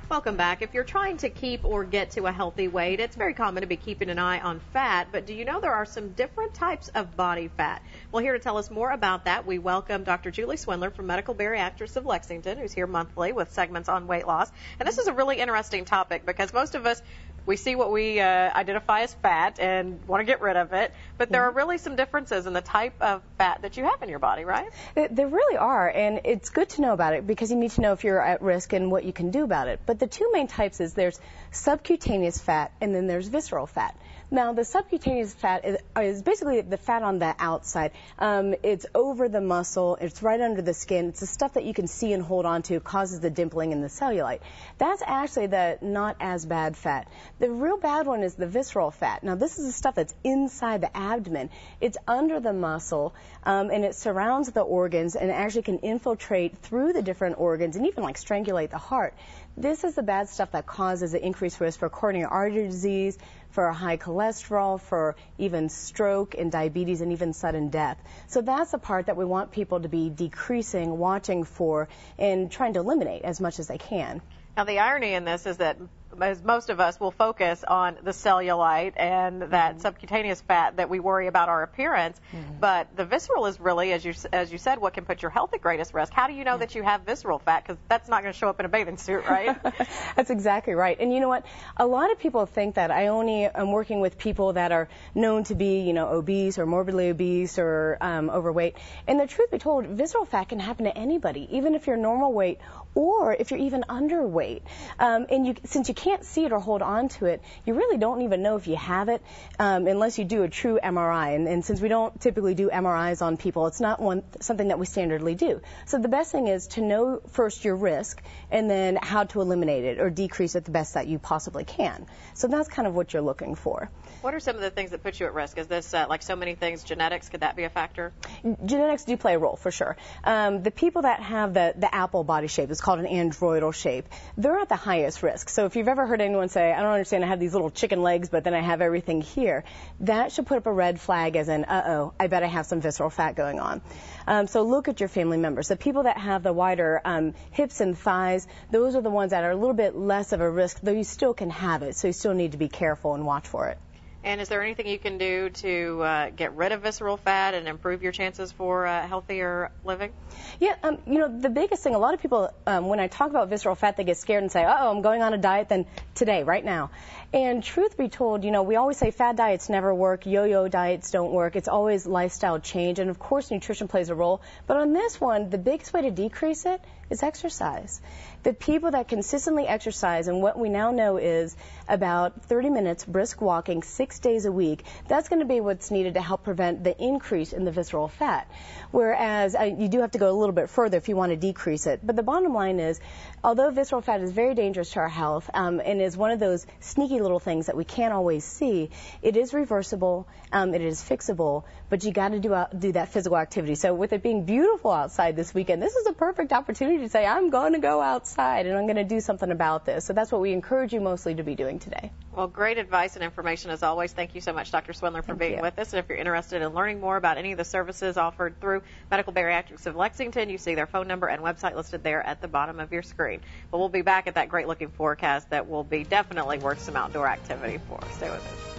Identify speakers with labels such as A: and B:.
A: Welcome back. If you're trying to keep or get to a healthy weight, it's very common to be keeping an eye on fat, but do you know there are some different types of body fat? Well, here to tell us more about that, we welcome Dr. Julie Swindler from Medical Bariatrics of Lexington, who's here monthly with segments on weight loss. And this is a really interesting topic because most of us, we see what we identify as fat and want to get rid of it, but there are really some differences in the type of fat that you have in your body, right?
B: There really are, and it's good to know about it because you need to know if you're at risk and what you can do about it. But the two main types there's subcutaneous fat and then there's visceral fat. Now, the subcutaneous fat is basically the fat on the outside. It's over the muscle. It's right under the skin. It's the stuff that you can see and hold on to, causes the dimpling in the cellulite. That's actually the not as bad fat. The real bad one is the visceral fat. Now, this is the stuff that's inside the abdomen. It's under the muscle, and it surrounds the organs and actually can infiltrate through the different organs and even like strangulate the heart. This is the bad stuff that causes an increased risk for coronary artery disease, for high cholesterol, for even stroke and diabetes and even sudden death. So that's the part that we want people to be decreasing, watching for, and trying to eliminate as much as they can.
A: Now, the irony in this is that as most of us will focus on the cellulite and that subcutaneous fat that we worry about our appearance, but the visceral is really, as you said, what can put your health at greatest risk. How do you know that you have visceral fat? Because that's not going to show up in a bathing suit, right?
B: That's exactly right. And you know what? A lot of people think that I only am working with people that are known to be, obese or morbidly obese or overweight. And the truth be told, visceral fat can happen to anybody, even if you're normal weight or if you're even underweight. And since you can't see it or hold on to it, you really don't even know if you have it unless you do a true MRI. And since we don't typically do MRIs on people, it's not something that we standardly do. So the best thing is to know first your risk and then how to eliminate it or decrease it the best that you possibly can. So that's kind of what you're looking for.
A: What are some of the things that put you at risk? Is this, like so many things, genetics? Could that be a factor?
B: Genetics do play a role, for sure. The people that have the apple body shape, it's called an androidal shape, they're at the highest risk. So if you've ever heard anyone say, I don't understand, I have these little chicken legs, but then I have everything here, that should put up a red flag as in, uh-oh, I bet I have some visceral fat going on. So look at your family members. The people that have the wider hips and thighs, those are the ones that are a little bit less of a risk, though you still can have it, so you still need to be careful and watch for it.
A: And is there anything you can do to get rid of visceral fat and improve your chances for healthier living?
B: Yeah, the biggest thing, a lot of people, when I talk about visceral fat, they get scared and say, uh-oh, I'm going on a diet then today, right now. And truth be told, we always say fad diets never work, yo-yo diets don't work. It's always lifestyle change, and of course nutrition plays a role. But on this one, the biggest way to decrease it is exercise. The people that consistently exercise, and what we now know is about 30 minutes brisk walking 6 days a week, that's going to be what's needed to help prevent the increase in the visceral fat. Whereas you do have to go a little bit further if you want to decrease it. But the bottom line is, although visceral fat is very dangerous to our health and is one of those sneaky little things that we can't always see, it is reversible, it is fixable, but you got to do that physical activity. So with it being beautiful outside this weekend, this is a perfect opportunity to say, I'm going to go outside and I'm going to do something about this. So that's what we encourage you mostly to be doing today.
A: Well, great advice and information as always. Thank you so much, Dr. Swindler, for being with us. And if you're interested in learning more about any of the services offered through Medical Bariatrics of Lexington, you see their phone number and website listed there at the bottom of your screen. But we'll be back at that great looking forecast that will be definitely worth some outdoor activity for. Stay with us.